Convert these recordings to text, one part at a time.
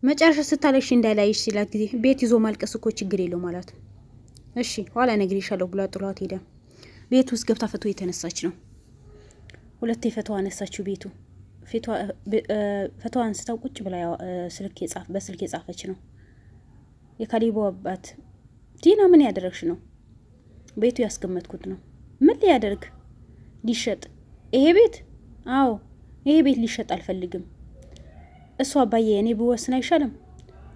መጨረሻ ስታለቅሽ እንዳላይሽ ሲላት ጊዜ ቤት ይዞ ማልቀስ እኮ ችግር የለው ማለት እሺ ኋላ እነግርሻለሁ ብላ ጥሏት ሄደ። ቤት ውስጥ ገብታ ፎቶ የተነሳች ነው። ሁለቴ ፎቶ አነሳችው። ቤቱ ፎቶ አንስታው ቁጭ ብላ በስልክ የጻፈች ነው። የካሊቦ አባት ቲና ምን ያደረግሽ ነው? ቤቱ ያስገመትኩት ነው። ምን ሊያደርግ? ሊሸጥ ይሄ ቤት? አዎ ይሄ ቤት ሊሸጥ አልፈልግም። እሱ አባዬ እኔ ብወስን አይሻልም?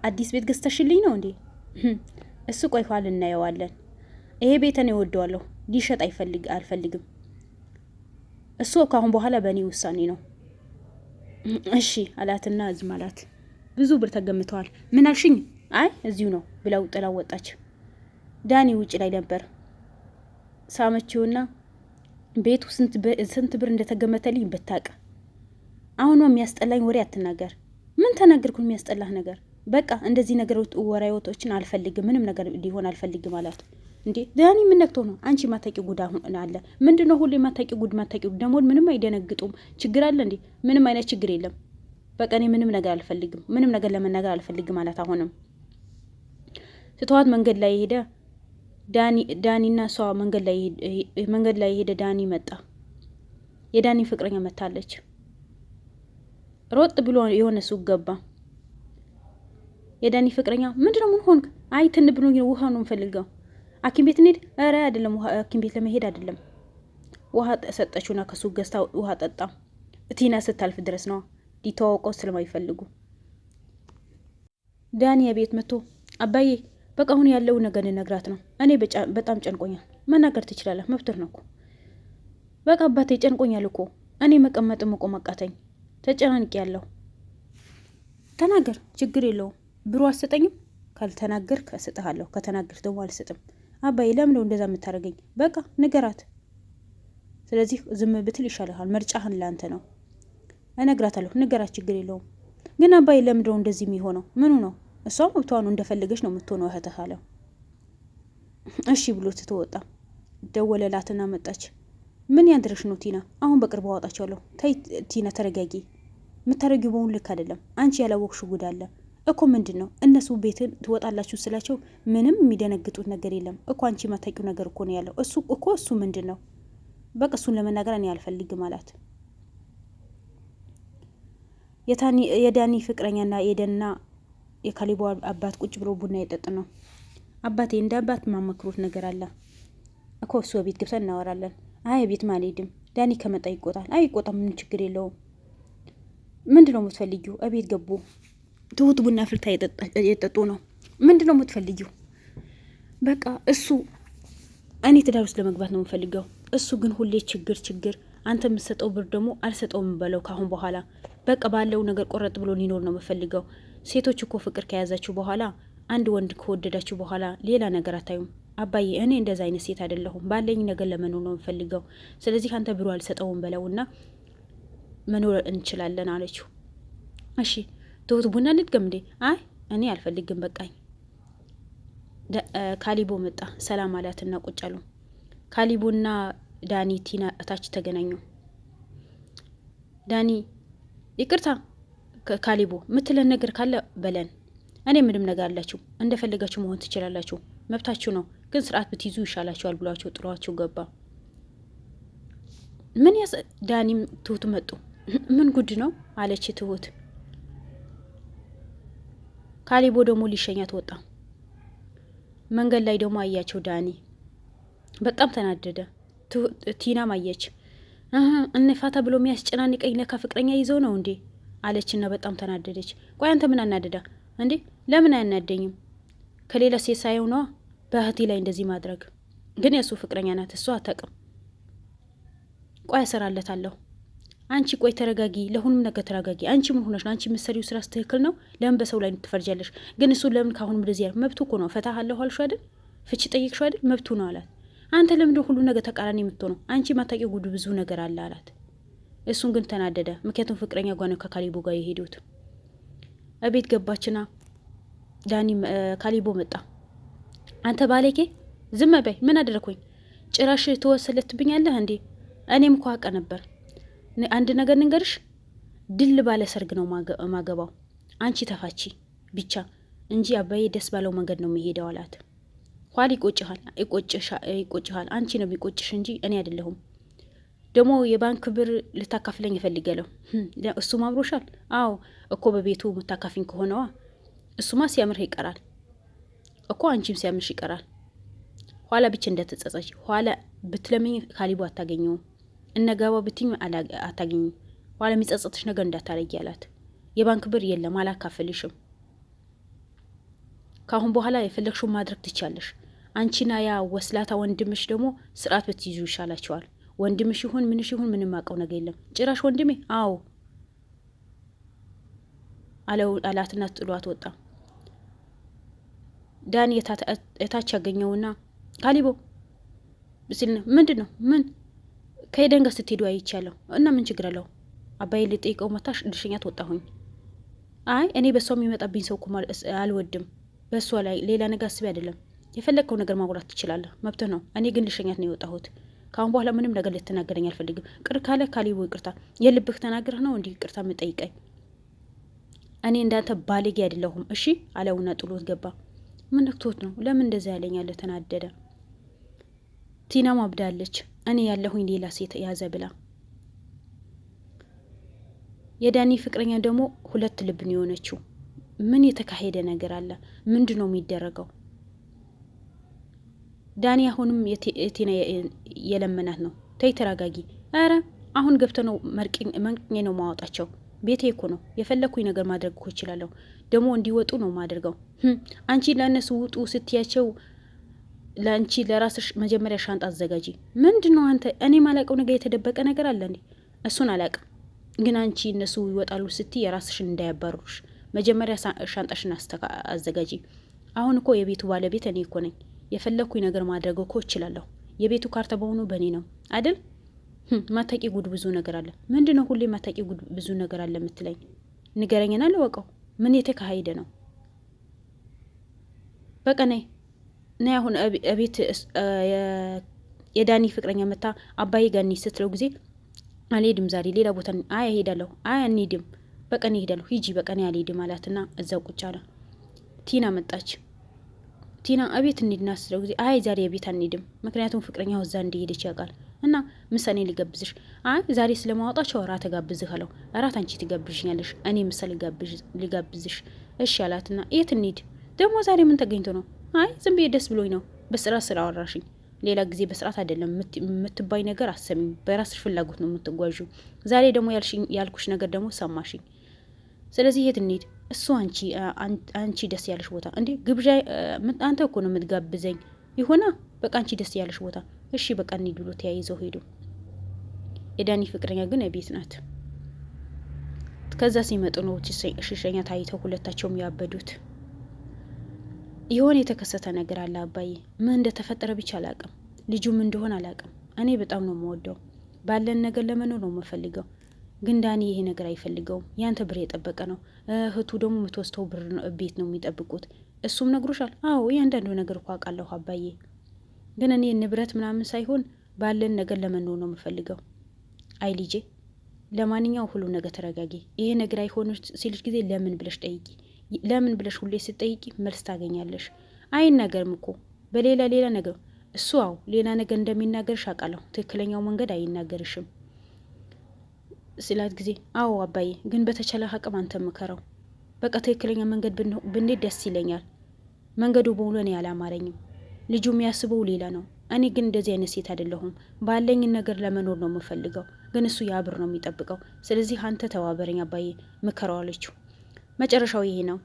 አዲስ ቤት ገዝተሽልኝ ነው እንዴ? እሱ ቆይ ኋላ እናየዋለን። ይሄ ቤት እኔ እወደዋለሁ። ሊሸጥ አልፈልግም። እሱ ካሁን በኋላ በእኔ ውሳኔ ነው። እሺ አላትና ዝም አላት። ብዙ ብር ተገምተዋል። ምን አልሽኝ? አይ እዚሁ ነው ብለው ጥላ ወጣች። ዳኒ ውጭ ላይ ነበር። ሳመችውና ቤቱ ስንት ብር እንደተገመተልኝ ብታውቅ። አሁን የሚያስጠላኝ ወሬ አትናገር። ምን ተናገርኩ? የሚያስጠላህ ነገር በቃ እንደዚህ ነገሮች ወሬዎችን አልፈልግም። ምንም ነገር ሊሆን አልፈልግም አላት። እንዴ ዳኒ ምን ነክቶ ነው? አንቺ ማታቂ ጉድ አሁን አለ። ምንድነው ሁሌ ማታቂ ጉድ ደግሞ ምንም አይደነግጡም። ችግር አለ እንዴ? ምንም አይነት ችግር የለም። በቃ እኔ ምንም ነገር አልፈልግም። ምንም ነገር ለመናገር አልፈልግም አላት። አሁንም ስትዋት መንገድ ላይ ሄደ ዳኒና እሷ መንገድ ላይ ሄደ። ዳኒ መጣ። የዳኒ ፍቅረኛ መታለች። ሮጥ ብሎ የሆነ ሱቅ ገባ። የዳኒ ፍቅረኛ ምንድነው? ምን ሆንክ? አይ ትን ብሎ ውሃ ነው የምፈልገው። ሐኪም ቤት እንሂድ። ኧረ አይደለም፣ ሐኪም ቤት ለመሄድ አይደለም። ውሃ ሰጠችውና ከሱቅ ገዝታ ውሃ ጠጣ። ቲና ስታልፍ ድረስ ነው ሊተዋወቀው ስለማይፈልጉ። ዳኒ የቤት መጥቶ አባዬ በቃ አሁን ያለው ነገር ነግራት ነው። እኔ በጣም ጨንቆኛል። መናገር ትችላለህ፣ መብትህ ነው እኮ። በቃ አባቴ ጨንቆኛል እኮ እኔ መቀመጥ መቆም አቃተኝ። ተጨናንቄ ያለው ተናገር፣ ችግር የለውም። ብሩ አትሰጠኝም? ካልተናገርክ እሰጥሃለሁ፣ ከተናገርክ ደግሞ አልሰጥም። አባዬ ለምን ነው እንደዛ የምታደርገኝ? በቃ ንገራት። ስለዚህ ዝም ብትል ይሻልሃል። ምርጫህን ላንተ ነው። እነግራታለሁ፣ ንገራት፣ ችግር የለውም። ግን አባዬ ለምን ነው እንደዚህ የሚሆነው? ምኑ ነው? እሷ መብቷ ነው፣ እንደፈለገች ነው የምትሆነው እህትህ አለው። እሺ ብሎ ትተወጣ። ደወለላትና መጣች። ምን ያድርሽ ነው ቲና? አሁን በቅርብ አወጣቸዋለሁ። ተይ ቲና ተረጋጊ። የምታደርጊው በሙሉ ልክ አይደለም። አንቺ ያላወቅሽው ጉድ አለ እኮ። ምንድን ነው? እነሱ ቤትን ትወጣላችሁ ስላቸው ምንም የሚደነግጡት ነገር የለም እኮ። አንቺ የማታውቂው ነገር እኮ ነው ያለው። እሱ ምንድን ነው? በቃ እሱን ለመናገር እኔ አልፈልግም አላት። የዳኒ ፍቅረኛና የደንና የካሊቦ አባት ቁጭ ብሎ ቡና የጠጥ ነው። አባቴ እንደ አባት ማመክሩት ነገር አለ እኮ። እሱ ቤት ገብተን እናወራለን። አይ ቤት ማልሄድም፣ ዳኒ ከመጣ ይቆጣል። አይ ይቆጣም፣ ምን ችግር የለውም። ምንድነው የምትፈልጊው? እቤት ገቡ። ትሁት ቡና ፍልታ የጠጡ ነው። ምንድነው የምትፈልጊው? በቃ እሱ እኔ ትዳር ውስጥ ለመግባት ነው የምፈልገው። እሱ ግን ሁሌ ችግር። አንተ የምትሰጠው ብር ደግሞ አልሰጠውም በለው ካሁን በኋላ። በቃ ባለው ነገር ቆረጥ ብሎ ሊኖር ነው የምፈልገው። ሴቶች እኮ ፍቅር ከያዛችሁ በኋላ አንድ ወንድ ከወደዳችሁ በኋላ ሌላ ነገር አታዩም። አባዬ እኔ እንደዛ አይነት ሴት አይደለሁም። ባለኝ ነገር ለመኖር ነው የምፈልገው። ስለዚህ አንተ ብሩ አልሰጠውም በለውና መኖር እንችላለን አለችው። እሺ ትሁት ቡና ልትገም እንዴ? አይ እኔ አልፈልግም በቃኝ። ካሊቦ መጣ። ሰላም አላትና ቁጭ አሉ። ካሊቦና ዳኒ ቲና እታች ተገናኙ። ዳኒ ይቅርታ ካሊቦ ምትለን ነገር ካለ በለን። እኔ ምንም ነገር አላችሁ፣ እንደፈለጋችሁ መሆን ትችላላችሁ፣ መብታችሁ ነው። ግን ስርዓት ብትይዙ ይሻላችኋል ብሏቸው ጥሯቸው ገባ። ዳኒም ትሁት መጡ። ምን ጉድ ነው አለች ትሁት። ካሊቦ ደግሞ ሊሸኛት ወጣ። መንገድ ላይ ደግሞ አያቸው ዳኒ። በጣም ተናደደ። ቲናም አየች። እነፋታ ብሎ የሚያስጨናንቀኝ ለካ ፍቅረኛ ይዘው ነው እንዴ አለችና በጣም ተናደደች። ቆይ አንተ ምን አናደዳ እንዴ? ለምን አያናደኝም? ከሌላ ሴት ሳይሆን ነዋ በእህቴ ላይ እንደዚህ ማድረግ። ግን የሱ ፍቅረኛ ናት፣ እሷ አታውቅም። ቆይ እሰራለታለሁ። አንቺ ቆይ ተረጋጊ፣ ለሁሉም ነገር ተረጋጊ። አንቺ ምን ሆነሽ ነው? አንቺ የምትሰሪው ስራ ትክክል ነው። ለምን በሰው ላይ ትፈርጃለሽ? ግን እሱ ለምን ካሁን እንደዚህ ያለ መብቱ እኮ ነው። ፈታህ አለሁ አልሽው አይደል? ፍቺ ጠይቅሽው አይደል? መብቱ ነው አላት። አንተ ለምን ሁሉ ነገር ተቃራኒ የምትሆነው? አንቺ ማታውቂው ጉዱ ብዙ ነገር አለ አላት። እሱን ግን ተናደደ። ምክንያቱም ፍቅረኛ ጓነ ከካሊቦ ጋር የሄዱት እቤት ገባችና ዳኒ ካሊቦ መጣ። አንተ ባለጌ ዝም በይ። ምን አደረኩኝ? ጭራሽ ትወሰለትብኛለህ እንዴ? እኔም እኮ አውቀ ነበር። አንድ ነገር ንገርሽ፣ ድል ባለ ሰርግ ነው ማገባው። አንቺ ተፋቺ። ብቻ እንጂ አባዬ ደስ ባለው መንገድ ነው የሚሄደው አላት። ኋላ ይቆጭሃል፣ አንቺ ነው የሚቆጭሽ እንጂ እኔ አይደለሁም። ደግሞ የባንክ ብር ልታካፍለኝ እፈልጋለሁ። እሱም አምሮሻል? አዎ እኮ በቤቱ የምታካፊኝ ከሆነዋ እሱማ ሲያምርህ ይቀራል እኮ አንቺም ሲያምርሽ ይቀራል። ኋላ ብቻ እንደተጸጸች ኋላ ብትለምኝ ካሊቦ አታገኘውም፣ እነጋባ ብትኝ አታገኝም። ኋላ የሚጸጸትሽ ነገር እንዳታረጊ አላት። የባንክ ብር የለም አላካፈልሽም። ካሁን በኋላ የፈለግሽውን ማድረግ ትቻለሽ። አንቺና ያ ወስላታ ወንድምሽ ደግሞ ስርዓት ብትይዙ ይሻላቸዋል። ወንድምሽ ይሁን ምንሽ ይሁን ምንም አውቀው ነገር የለም። ጭራሽ ወንድሜ? አዎ አላትና ጥሏት ወጣ። ዳኒ የታች ያገኘውና ካሊቦ ሲል ምንድን ነው? ምን ከሄደን ጋር ስትሄዱ አይቻለሁ እና ምን ችግር አለው? አባዬ ልጠይቀው መታሽ ልሸኛት ወጣሁኝ። አይ እኔ በሷ የሚመጣብኝ ሰው እኮ አልወድም። በሷ ላይ ሌላ ነገር አስቤ አይደለም። የፈለግከው ነገር ማውራት ትችላለህ፣ መብትህ ነው። እኔ ግን ልሸኛት ነው የወጣሁት። ካሁን በኋላ ምንም ነገር ልትናገረኝ አልፈልግም። ቅር ካለ ካሊቦ ይቅርታ፣ የልብህ ተናግረህ ነው እንዲህ ይቅርታ የምጠይቀኝ? እኔ እንዳንተ ባለጌ አይደለሁም እሺ አለውና ጥሎት ገባ። ምን ነክቶት ነው? ለምን እንደዛ ያለኛለ? ተናደደ። ቲና ማብዳለች። እኔ ያለሁኝ ሌላ ሴት ያዘ ብላ። የዳኒ ፍቅረኛ ደግሞ ሁለት ልብ ነው የሆነችው። ምን የተካሄደ ነገር አለ? ምንድን ነው የሚደረገው? ዳኒ አሁንም የቲና የለመናት ነው። ተይ ተረጋጊ። አረ አሁን ገብተ ነው መንቅኜ ነው ማወጣቸው። ቤቴ እኮ ነው። የፈለኩኝ ነገር ማድረግ እኮ እችላለሁ። ደግሞ እንዲወጡ ነው ማድርገው። አንቺ ለእነሱ ውጡ ስትያቸው ለአንቺ ለራስሽ መጀመሪያ ሻንጣ አዘጋጂ። ምንድን ነው አንተ? እኔ ማላውቀው ነገር የተደበቀ ነገር አለ እንዴ? እሱን አላውቅም፣ ግን አንቺ እነሱ ይወጣሉ ስትይ የራስሽን እንዳያባሩሽ መጀመሪያ ሻንጣሽን አዘጋጂ። አሁን እኮ የቤቱ ባለቤት እኔ እኮ ነኝ። የፈለኩኝ ነገር ማድረግ እኮ እችላለሁ። የቤቱ ካርታ በሆኑ በእኔ ነው አይደል? ማታቂ ጉድ ብዙ ነገር አለ። ምንድን ነው ሁሌ ማታቂ ጉድ ብዙ ነገር አለ የምትለኝ? ንገረኝና ልወቀው። ምን የተካሄደ ነው? በቃ ነይ አሁን እቤት የዳኒ ፍቅረኛ መታ አባዬ ጋር እንሂድ ስትለው ጊዜ አልሄድም ዛሬ ሌላ ቦታ። አይ እሄዳለሁ። አይ አንሄድም። በቃ እኔ እሄዳለሁ። ሂጂ በቃ እኔ አልሄድም አላትና እዛው ቁጭ አለ። ቲና መጣች። ቲና እቤት እንሂድና ስትለው ጊዜ አይ ዛሬ የቤት አንሄድም፣ ምክንያቱም ፍቅረኛው እዛ እንደሄደች ያውቃል እና ምሳኔ ሊጋብዝሽ። አይ ዛሬ ስለማወጣቸው እራት ተጋብዝህ አለው። እራት አንቺ ትጋብዥኛለሽ፣ እኔ ምሳ ሊጋብዝሽ። እሺ አላትና የት እንሂድ ደግሞ ዛሬ ምን ተገኝቶ ነው? አይ ዝም ብዬ ደስ ብሎኝ ነው። በስርዓት ስላወራሽኝ፣ ሌላ ጊዜ በስርዓት አይደለም የምትባይ ነገር አሰሚኝ። በራስሽ ፍላጎት ነው የምትጓዡ። ዛሬ ደግሞ ያልኩሽ ነገር ደግሞ ሰማሽኝ። ስለዚህ የት እንሂድ? እሱ አንቺ ደስ ያለሽ ቦታ። እንዴ ግብዣ አንተ እኮ ነው የምትጋብዘኝ። ይሆና በቃ አንቺ ደስ ያለሽ ቦታ። እሺ በቃ እንሂድ ብሎ ተያይዘው ሄዱ። የዳኒ ፍቅረኛ ግን ቤት ናት። ከዛ ሲመጡ ነው ሽሸኛ ታይተው ሁለታቸውም ያበዱት። የሆነ የተከሰተ ነገር አለ አባዬ። ምን እንደተፈጠረ ብቻ አላቅም። ልጁም እንደሆነ አላቅም። እኔ በጣም ነው የምወደው። ባለን ነገር ለመኖር ነው የምፈልገው። ግን ዳኒ ይሄ ነገር አይፈልገውም። ያንተ ብር የጠበቀ ነው። እህቱ ደግሞ የምትወስተው ብር ቤት ነው የሚጠብቁት። እሱም ነግሮሻል? አዎ እያንዳንዱ ነገር እኮ አውቃለሁ አባዬ። ግን እኔ ንብረት ምናምን ሳይሆን ባለን ነገር ለመኖር ነው የምፈልገው። አይ ልጄ፣ ለማንኛው ሁሉ ነገር ተረጋጊ። ይሄ ነገር አይሆን ሲልሽ ጊዜ ለምን ብለሽ ጠይቂ። ለምን ብለሽ ሁሌ ስትጠይቂ መልስ ታገኛለሽ። አይናገርም እኮ በሌላ ነገር እሱ አዎ ሌላ ነገር እንደሚናገርሽ አውቃለሁ። ትክክለኛው መንገድ አይናገርሽም ስላት ጊዜ አዎ አባዬ፣ ግን በተቻለ አቅም አንተ ምከረው። በቃ ትክክለኛ መንገድ ብንሄድ ደስ ይለኛል። መንገዱ በሙሉ እኔ አላማረኝም። ልጁ የሚያስበው ሌላ ነው። እኔ ግን እንደዚህ አይነት ሴት አይደለሁም። ባለኝን ነገር ለመኖር ነው የምፈልገው። ግን እሱ ያብር ነው የሚጠብቀው። ስለዚህ አንተ ተባበረኝ አባዬ፣ ምከረው አለችው። መጨረሻው ይሄ ነው።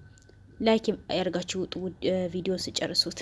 ላይክ ያርጋችሁ ቪዲዮን ስጨርሱት